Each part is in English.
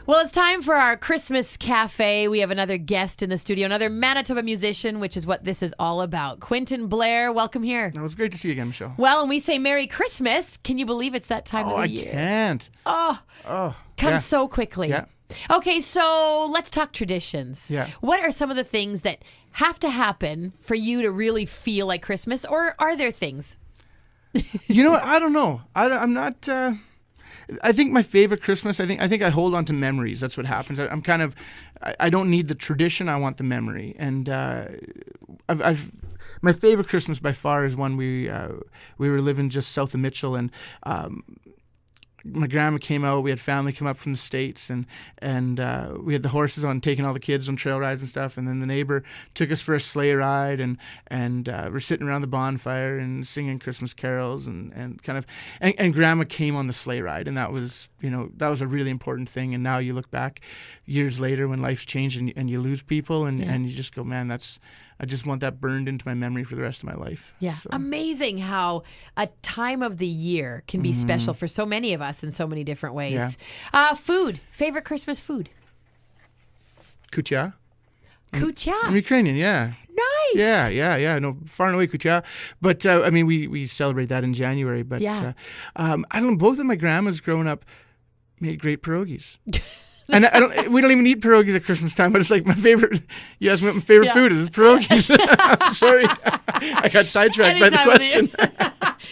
Well, it's time for our Christmas Cafe. We have another guest in the studio, another Manitoba musician, which is what this is all about. Quinton, Blair, welcome here. No, it's great to see you again, Michelle. Well, and we say Merry Christmas. Can you believe it's that time of the year? I can't. Comes so quickly. Yeah. Okay, so let's talk traditions. Yeah. What are some of the things that have to happen for you to really feel like Christmas, or are there things? You know what? I don't know. I'm not. I think my favorite Christmas. I think I hold on to memories. That's what happens. I'm kind of. I don't need the tradition. I want the memory. And my favorite Christmas by far is when we were living just south of Mitchell, and my grandma came out. We had family come up from the States, and we had the horses on, taking all the kids on trail rides and stuff. And then the neighbor took us for a sleigh ride, and we're sitting around the bonfire and singing Christmas carols, and grandma came on the sleigh ride, and that was a really important thing. And now you look back years later when life's changed and you lose people, and you just go, man, I just want that burned into my memory for the rest of my life. Yeah. So. Amazing how a time of the year can be special for so many of us in so many different ways. Yeah. Food. Favorite Christmas food? Kutia. Kutia? I'm Ukrainian, yeah. Nice. Yeah. No, far and away kutia. But, we celebrate that in January. But, I don't know, both of my grandmas growing up made great pierogies. And we don't even eat pierogies at Christmas time, but it's like my favorite. You asked me what my favorite food is. It's pierogies. I'm sorry, I got sidetracked by the question.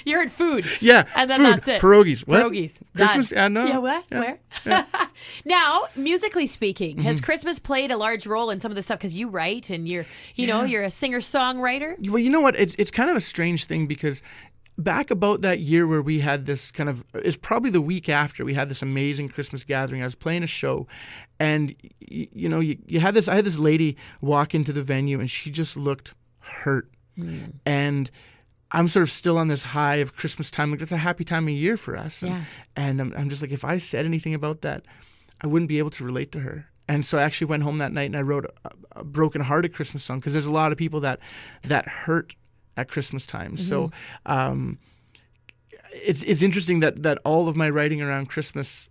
You heard food. Yeah, and then food, that's it. Pierogies. What? Pierogies. Christmas? No. Yeah, what? Yeah. Where? Yeah. Now, musically speaking, has Christmas played a large role in some of this stuff? Because you write, and you're a singer-songwriter. Well, you know what? It's kind of a strange thing, because back about that year where we had this it's probably the week after we had this amazing Christmas gathering. I was playing a show, and I had this lady walk into the venue, and she just looked hurt. And I'm sort of still on this high of Christmas time. Like, that's a happy time of year for us. And I'm just like, if I said anything about that, I wouldn't be able to relate to her. And so I actually went home that night and I wrote a broken-hearted Christmas song, because there's a lot of people that hurt at Christmas time. So it's interesting that all of my writing around Christmas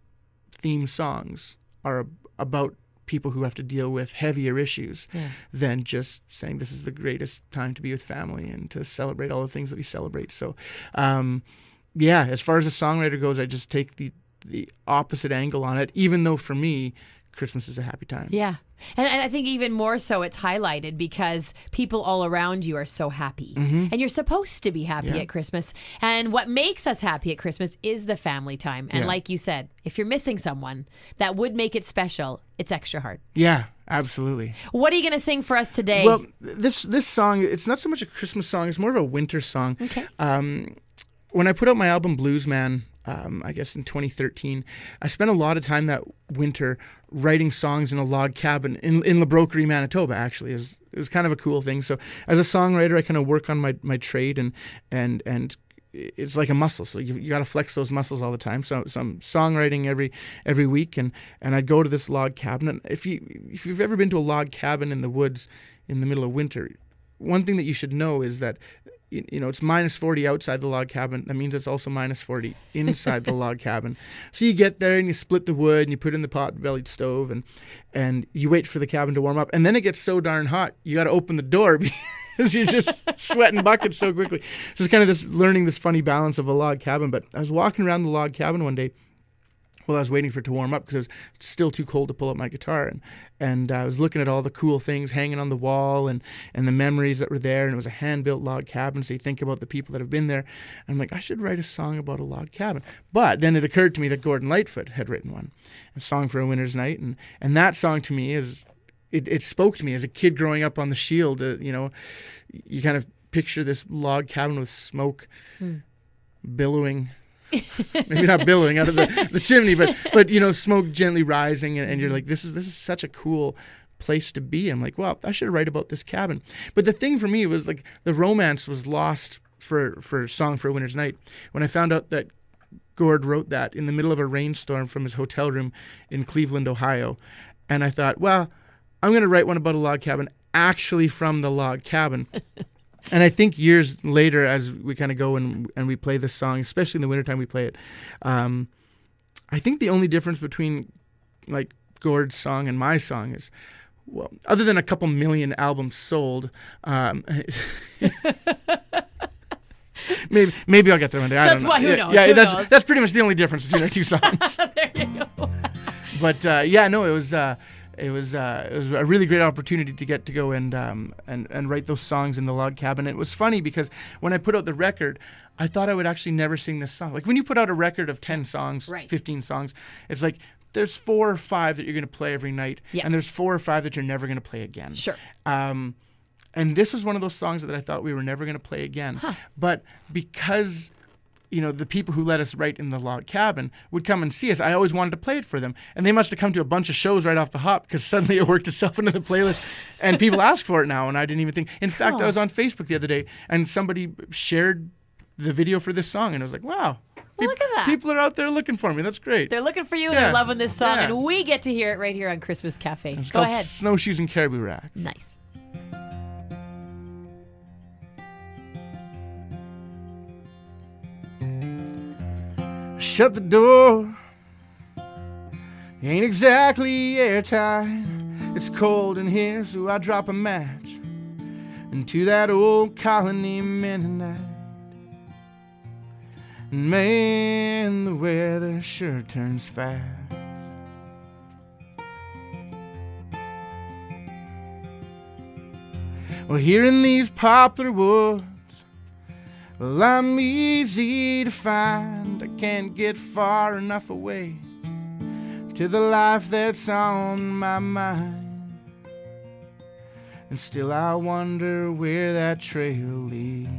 theme songs are about people who have to deal with heavier issues than just saying this is the greatest time to be with family and to celebrate all the things that we celebrate. So as far as a songwriter goes, I just take the opposite angle on it, even though for me Christmas is a happy time. Yeah. And I think even more so it's highlighted because people all around you are so happy. And you're supposed to be happy at Christmas. And what makes us happy at Christmas is the family time. And like you said, if you're missing someone that would make it special, it's extra hard. Yeah, absolutely. What are you going to sing for us today? Well, this song, it's not so much a Christmas song, it's more of a winter song. Okay. When I put out my album Blues Man, I guess in 2013, I spent a lot of time that winter writing songs in a log cabin in Labroquerie, Manitoba. Actually, it was kind of a cool thing. So as a songwriter, I kind of work on my trade, and it's like a muscle. So you got to flex those muscles all the time. So I'm songwriting every week, and I'd go to this log cabin. And if you've ever been to a log cabin in the woods in the middle of winter, one thing that you should know is that it's minus 40 outside the log cabin. That means it's also minus 40 inside the log cabin. So you get there and you split the wood and you put it in the pot-bellied stove, and you wait for the cabin to warm up. And then it gets so darn hot, you got to open the door because you're just sweating buckets so quickly. So it's kind of learning this funny balance of a log cabin. But I was walking around the log cabin one day while I was waiting for it to warm up, because it was still too cold to pull up my guitar, and I was looking at all the cool things hanging on the wall and the memories that were there, and it was a hand-built log cabin, so you think about the people that have been there, and I'm like, I should write a song about a log cabin. But then it occurred to me that Gordon Lightfoot had written one, A Song for a Winter's Night, and that song to me it spoke to me as a kid growing up on the Shield. You kind of picture this log cabin with smoke billowing, maybe not billowing out of the chimney, but smoke gently rising, and you're like, this is such a cool place to be. I'm like, well, I should write about this cabin. But the thing for me was, like, the romance was lost for Song for a Winter's Night when I found out that Gord wrote that in the middle of a rainstorm from his hotel room in Cleveland, Ohio. And I thought, well, I'm going to write one about a log cabin actually from the log cabin. And I think years later, as we kind of go and we play this song, especially in the wintertime we play it, I think the only difference between, like, Gord's song and my song is, well, other than a couple million albums sold, maybe I'll get there one day. I don't know. Who knows? Yeah, Who knows? That's pretty much the only difference between our two songs. There you go. But it was a really great opportunity to get to go and write those songs in the log cabin. It was funny because when I put out the record, I thought I would actually never sing this song. Like when you put out a record of 10 songs, Right. 15 songs, it's like there's 4 or 5 that you're going to play every night, Yeah. and there's 4 or 5 that you're never going to play again. Sure. And this was one of those songs that I thought we were never going to play again. Huh. But because the people who let us write in the log cabin would come and see us, I always wanted to play it for them. And they must have come to a bunch of shows right off the hop because suddenly it worked itself into the playlist. And people ask for it now, and I didn't even think. In fact, Oh. I was on Facebook the other day, and somebody shared the video for this song, and I was like, wow. Well, look at that. People are out there looking for me. That's great. They're looking for you and Yeah. they're loving this song, Yeah. and we get to hear it right here on Christmas Cafe. It's Go called ahead. Snowshoes and Caribou Rack. Nice. Shut the door. Ain't exactly airtight. It's cold in here, so I drop a match into that old colony Mennonite. And man, the weather sure turns fast. Well, here in these poplar woods, well, I'm easy to find. I can't get far enough away to the life that's on my mind. And still I wonder where that trail leads.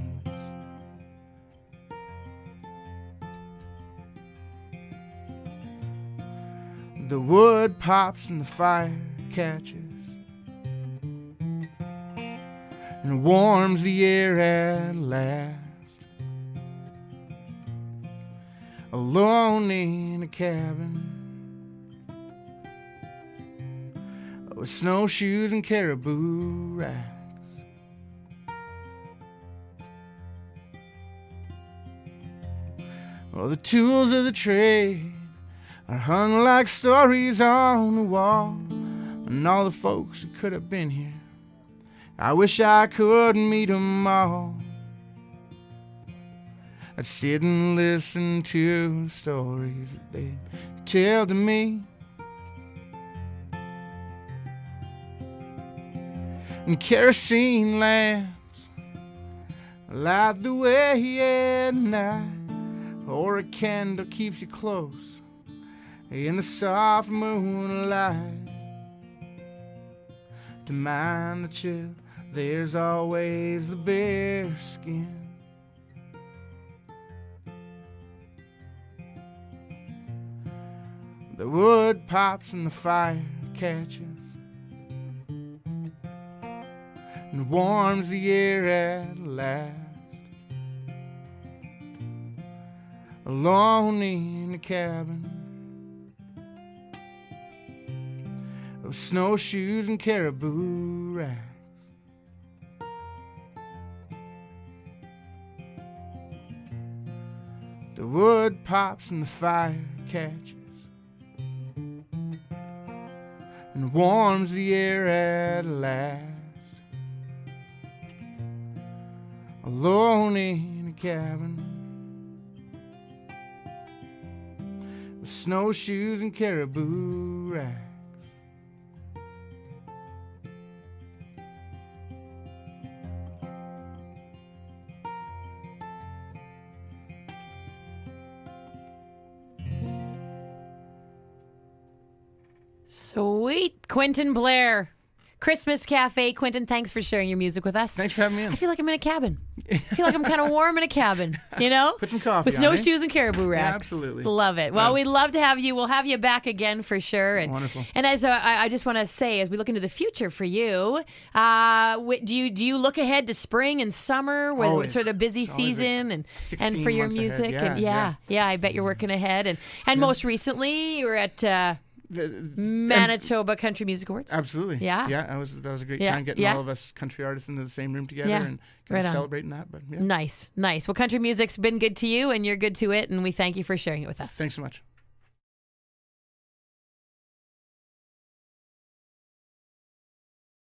The wood pops and the fire catches and warms the air at last. Alone in a cabin with snowshoes and caribou racks. Well, the tools of the trade are hung like stories on the wall, and all the folks who could have been here, I wish I could meet 'em all. I'd sit and listen to the stories that they tell to me, and kerosene lamps light the way at night, or a candle keeps you close in the soft moonlight. To mind the chill, there's always the bare skin. The wood pops and the fire catches and warms the air at last. Alone in a cabin of snowshoes and caribou racks. The wood pops and the fire catches and warms the air at last. Alone in a cabin with snowshoes and caribou racks. Sweet. Quinton Blair. Christmas Cafe. Quinton, thanks for sharing your music with us. Thanks for having me in. I feel like I'm in a cabin. I feel like I'm kind of warm in a cabin, you know? Put some coffee with on, eh? snowshoes and caribou racks. Yeah, absolutely. Love it. Well, Yeah. we'd love to have you. We'll have you back again for sure. And, Wonderful. And as I just want to say, as we look into the future for you, do you look ahead to spring and summer with Always. sort of busy It's always season and 16 for your months ahead. music? Yeah, And I bet you're working ahead. And most recently, you were at And- Manitoba Country Music Awards. Absolutely. Yeah. Yeah, that was a great Yeah, time getting yeah. all of us country artists into the same room together Yeah, and right kind of on. celebrating that. But yeah. Nice. Well, country music's been good to you, and you're good to it, and we thank you for sharing it with us. Thanks so much.